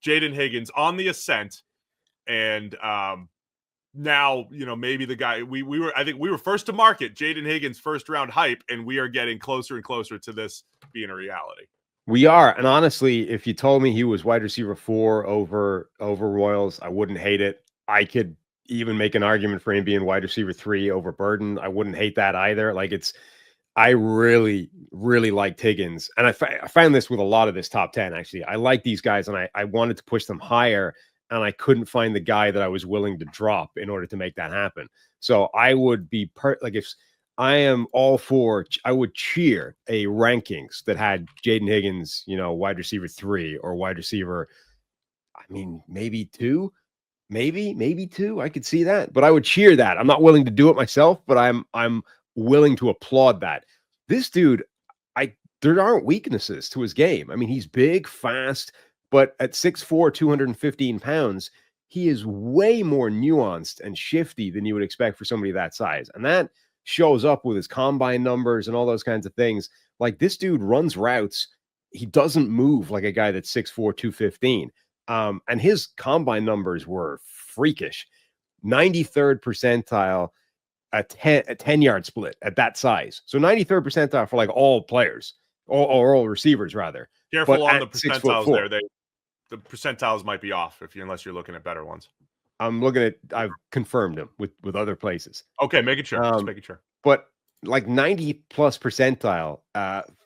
Jayden Higgins on the ascent, and now, maybe the guy I think we were first to market Jayden Higgins first round hype, and we are getting closer and closer to this being a reality. We are. And honestly, if you told me he was wide receiver 4 over Royals, I wouldn't hate it. I could even make an argument for him being wide receiver 3 over Burden. I wouldn't hate that either. Like, I really, really liked Higgins. And I found this with a lot of this top 10, actually. I like these guys, and I wanted to push them higher, and I couldn't find the guy that I was willing to drop in order to make that happen. So I would be if I am all for, I would cheer a rankings that had Jayden Higgins, wide receiver 3 or wide receiver, maybe 2, maybe 2. I could see that, but I would cheer that. I'm not willing to do it myself, but I'm willing to applaud that. This dude, there aren't weaknesses to his game. I mean, he's big, fast, but at 6'4", 215 pounds, he is way more nuanced and shifty than you would expect for somebody that size. And that shows up with his combine numbers and all those kinds of things. Like, this dude runs routes. He doesn't move like a guy that's 6'4", 215. And his combine numbers were freakish. 93rd percentile, a 10-yard split at that size. So 93rd percentile for like all players, or all receivers rather. Careful on the percentiles there. The percentiles might be off unless you're looking at better ones. I've confirmed them with other places. Okay, making sure. Just making sure. But like 90 plus percentile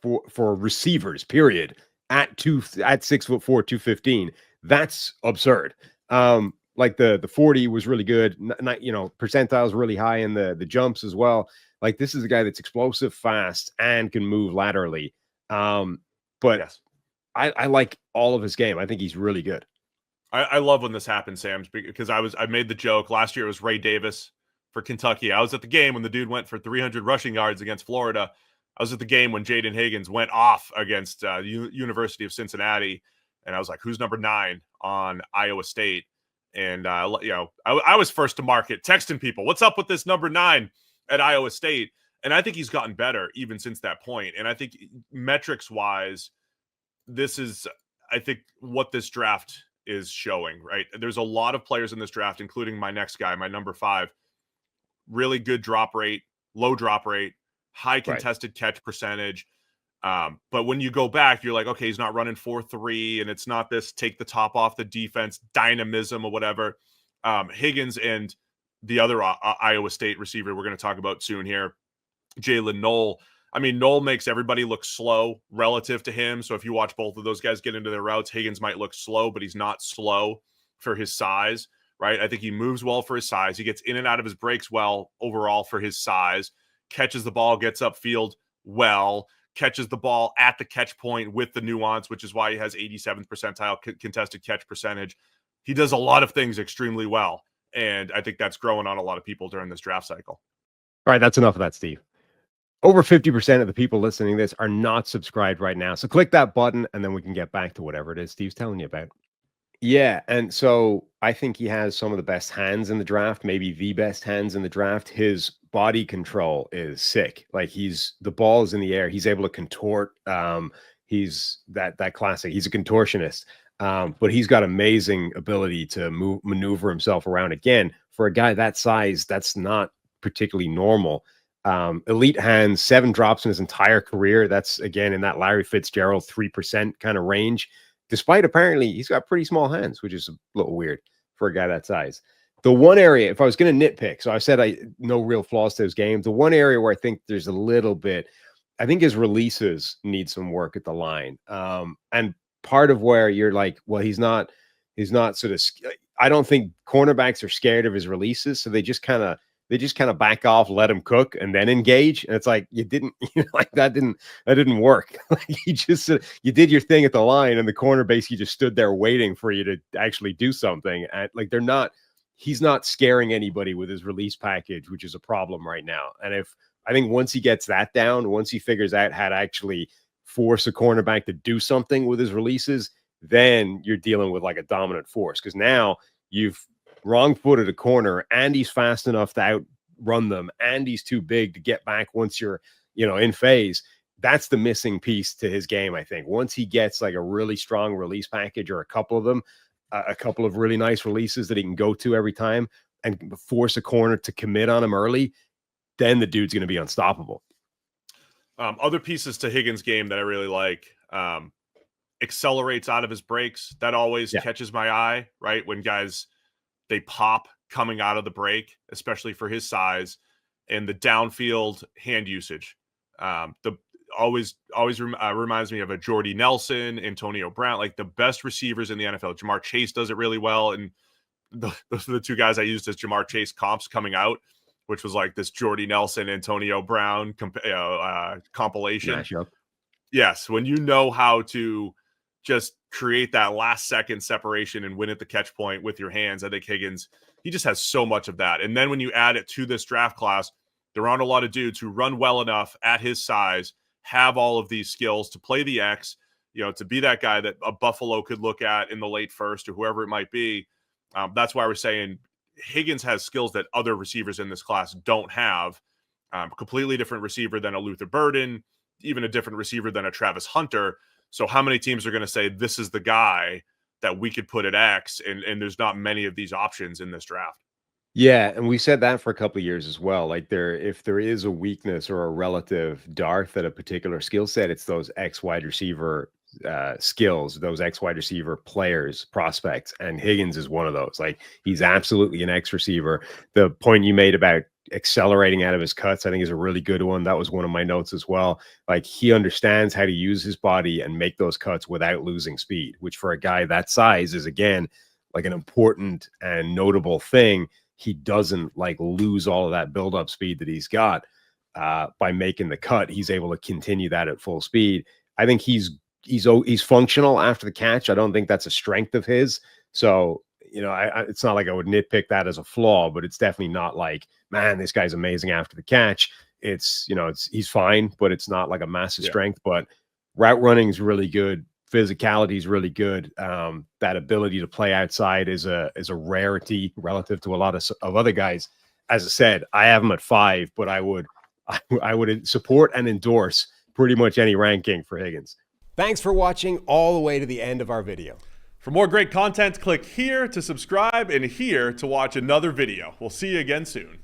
for receivers, period, at 6'4", 215. That's absurd. Like the 40 was really good. Percentiles really high in the jumps as well. Like, this is a guy that's explosive, fast, and can move laterally. But yes, I like all of his game. I think he's really good. I love when this happens, Sam, because I made the joke last year. It was Ray Davis for Kentucky. I was at the game when the dude went for 300 rushing yards against Florida. I was at the game when Jayden Higgins went off against University of Cincinnati, and I was like, "Who's number 9 on Iowa State?" And I was first to market, texting people, "What's up with this number 9 at Iowa State?" And I think he's gotten better even since that point. And I think metrics wise, this is, I think, what this draft is showing, right? There's a lot of players in this draft, including my next guy, my number 5, really good drop rate, low drop rate, high contested catch percentage. But when you go back, you're like, okay, he's not running 4.3, and it's not this take the top off the defense dynamism or whatever. Higgins and the other Iowa State receiver we're going to talk about soon here, Jalen Knoll. I mean, Knoll makes everybody look slow relative to him. So if you watch both of those guys get into their routes, Higgins might look slow, but he's not slow for his size, right? I think he moves well for his size. He gets in and out of his breaks well overall for his size, catches the ball, gets upfield well, catches the ball at the catch point with the nuance, which is why he has 87th percentile contested catch percentage. He does a lot of things extremely well. And I think that's growing on a lot of people during this draft cycle. All right, that's enough of that, Steve. Over 50% of the people listening to this are not subscribed right now. So click that button, and then we can get back to whatever it is Steve's telling you about. Yeah, and so I think he has some of the best hands in the draft, maybe the best hands in the draft. His body control is sick. Like, the ball is in the air. He's able to contort. He's that classic. He's a contortionist, but he's got amazing ability to maneuver himself around. Again, for a guy that size, that's not particularly normal. Elite hands, 7 drops in his entire career. That's, again, in that Larry Fitzgerald 3% kind of range, despite apparently he's got pretty small hands, which is a little weird for a guy that size. The one area, if I was going to nitpick, so I said no real flaws to his game. The one area where I think there's a little bit, I think his releases need some work at the line. And part of where you're like, well, he's not sort of, I don't think cornerbacks are scared of his releases. So they just kind of back off, let him cook, and then engage. And it's like, you didn't, like that didn't work. Like, you did your thing at the line, and the corner basically just stood there waiting for you to actually do something. And like, he's not scaring anybody with his release package, which is a problem right now. And I think once he gets that down, once he figures out how to actually force a cornerback to do something with his releases, then you're dealing with like a dominant force. Because now you've wrong-footed a corner, and he's fast enough to outrun them, and he's too big to get back once you're, in phase. that's the missing piece to his game, I think. Once he gets like a really strong release package or a couple of them, a couple of really nice releases that he can go to every time and force a corner to commit on him early, then the dude's going to be unstoppable. Other pieces to Higgins' game that I really like, accelerates out of his breaks. That always catches my eye, right? When guys, they pop coming out of the break, especially for his size, and the downfield hand usage. Reminds me of a Jordy Nelson, Antonio Brown, like the best receivers in the NFL. Jamar Chase does it really well. And those are the two guys I used as Jamar Chase comps coming out, which was like this Jordy Nelson, Antonio Brown compilation. Mashup. Yes, when you know how to just create that last second separation and win at the catch point with your hands, I think Higgins, he just has so much of that. And then when you add it to this draft class, there aren't a lot of dudes who run well enough at his size, have all of these skills to play the X, to be that guy that a Buffalo could look at in the late first or whoever it might be. That's why we're saying Higgins has skills that other receivers in this class don't have. Completely different receiver than a Luther Burden, even a different receiver than a Travis Hunter. So how many teams are going to say this is the guy that we could put at X? And there's not many of these options in this draft. Yeah, and we said that for a couple of years as well. Like if there is a weakness or a relative dearth at a particular skill set, it's those X wide receiver skills, those X wide receiver players, prospects, and Higgins is one of those. Like he's absolutely an X receiver. The point you made about accelerating out of his cuts, I think, is a really good one. That was one of my notes as well. Like he understands how to use his body and make those cuts without losing speed, which for a guy that size is, again, like an important and notable thing. He doesn't like lose all of that build-up speed that he's got by making the cut. He's able to continue that at full speed. I think he's functional after the catch. I don't think that's a strength of his. So, it's not like I would nitpick that as a flaw, but it's definitely not like, man, this guy's amazing after the catch. It's, he's fine, but it's not like a massive strength. But route running is really good. Physicality is really good. That ability to play outside is a rarity relative to a lot of other guys. As I said, I have him at 5, but I would support and endorse pretty much any ranking for Higgins. Thanks for watching all the way to the end of our video. For more great content, click here to subscribe and here to watch another video. We'll see you again soon.